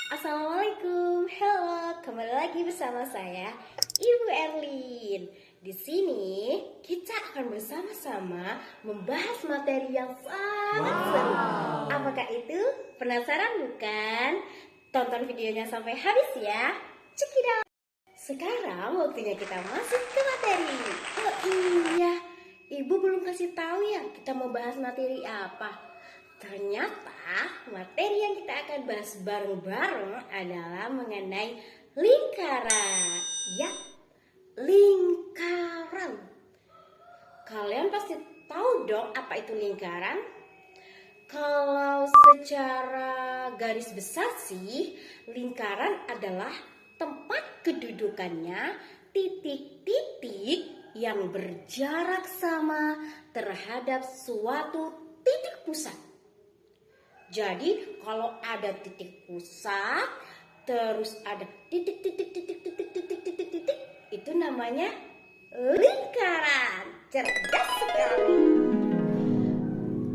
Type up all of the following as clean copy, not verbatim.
Assalamualaikum, halo, kembali lagi bersama saya, Ibu Erlin. Di sini kita akan bersama-sama membahas materi yang sangat seru. Apakah itu? Penasaran bukan? Tonton videonya sampai habis ya. Check it out. Sekarang waktunya kita masuk ke materi. Oh iya, Ibu belum kasih tahu ya kita mau bahas materi apa. Ternyata materi yang kita akan bahas bareng-bareng adalah mengenai lingkaran. Ya, lingkaran. Kalian pasti tahu dong apa itu lingkaran? Kalau secara garis besar sih, lingkaran adalah tempat kedudukannya titik-titik yang berjarak sama terhadap suatu titik pusat. Jadi kalau ada titik pusat, terus ada titik, itu namanya lingkaran. Cerdas sekali.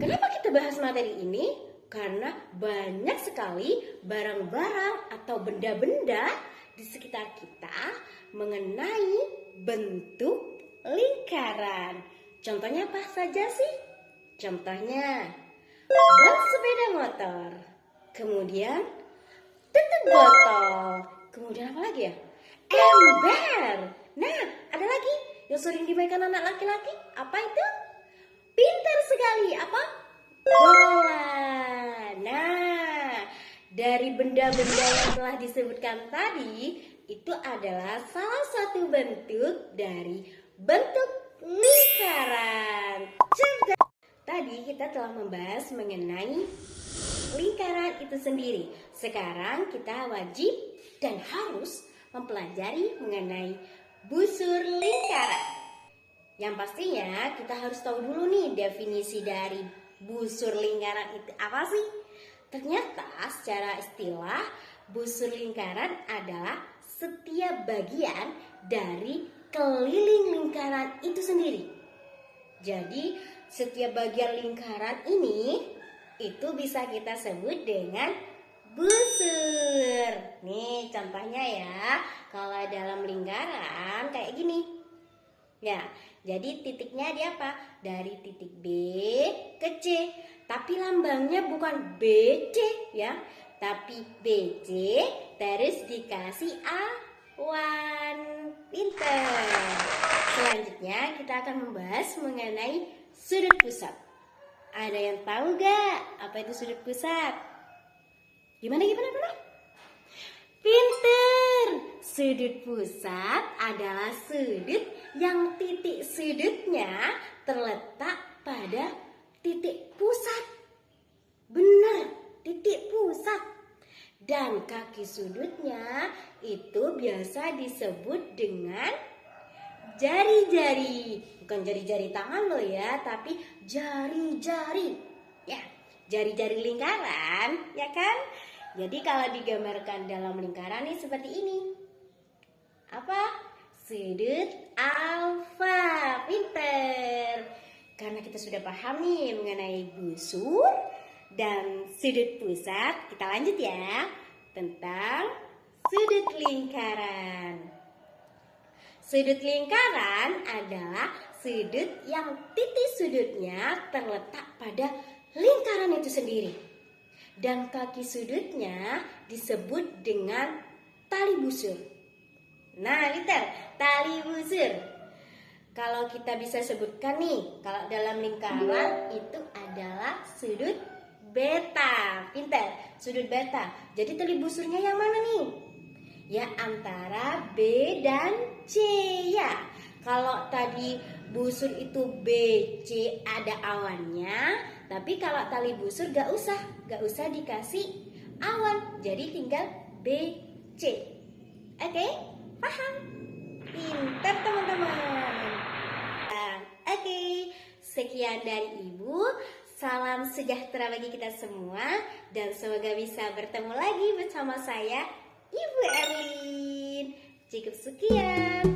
Kenapa kita bahas materi ini? Karena banyak sekali barang-barang atau benda-benda di sekitar kita mengenai bentuk lingkaran. Contohnya apa saja sih? Contohnya ban sepeda motor, kemudian tutup botol, kemudian apa lagi ya? Ember. Nah, ada lagi yang sering dimainkan anak laki-laki. Apa itu? Pintar sekali. Apa? Bola. Nah, dari benda-benda yang telah disebutkan tadi, itu adalah salah satu bentuk dari bentuk lingkaran. Tadi kita telah membahas mengenai lingkaran itu sendiri. Sekarang kita wajib dan harus mempelajari mengenai busur lingkaran. Yang pastinya kita harus tahu dulu nih definisi dari busur lingkaran itu apa sih? Ternyata secara istilah busur lingkaran adalah setiap bagian dari keliling lingkaran itu sendiri. Jadi setiap bagian lingkaran ini itu bisa kita sebut dengan busur. Nih contohnya ya, kalau dalam lingkaran kayak gini. Ya, jadi titiknya di apa? Dari titik B ke C. Tapi lambangnya bukan BC ya, tapi BC terus dikasih awan. Pinter. Selanjutnya kita akan membahas mengenai sudut pusat. Ada yang tahu gak apa itu sudut pusat? Gimana? Pinter. Sudut pusat adalah sudut yang titik sudutnya terletak pada titik pusat. Benar, titik pusat. Dan kaki sudutnya itu biasa disebut dengan jari-jari. Bukan jari-jari tangan lo ya, tapi jari-jari. Ya, jari-jari lingkaran, ya kan? Jadi kalau digambarkan dalam lingkaran ini seperti ini. Apa? Sudut alfa. Pinter. Karena kita sudah paham nih mengenai busur dan sudut pusat, kita lanjut ya tentang sudut lingkaran. Sudut lingkaran adalah sudut yang titik sudutnya terletak pada lingkaran itu sendiri. Dan kaki sudutnya disebut dengan tali busur. Nah, lihat tali busur. Kalau kita bisa sebutkan nih, kalau dalam lingkaran itu adalah sudut beta. Pintar, sudut beta. Jadi tali busurnya yang mana nih? Ya antara B dan C ya. Kalau tadi busur itu BC ada awannya, tapi kalau tali busur gak usah dikasih awan. Jadi tinggal BC. Oke? Paham? Pintar teman-teman. Oke, sekian dari Ibu. Salam sejahtera bagi kita semua dan semoga bisa bertemu lagi bersama saya, Ibu Erlin. Cukup sekian.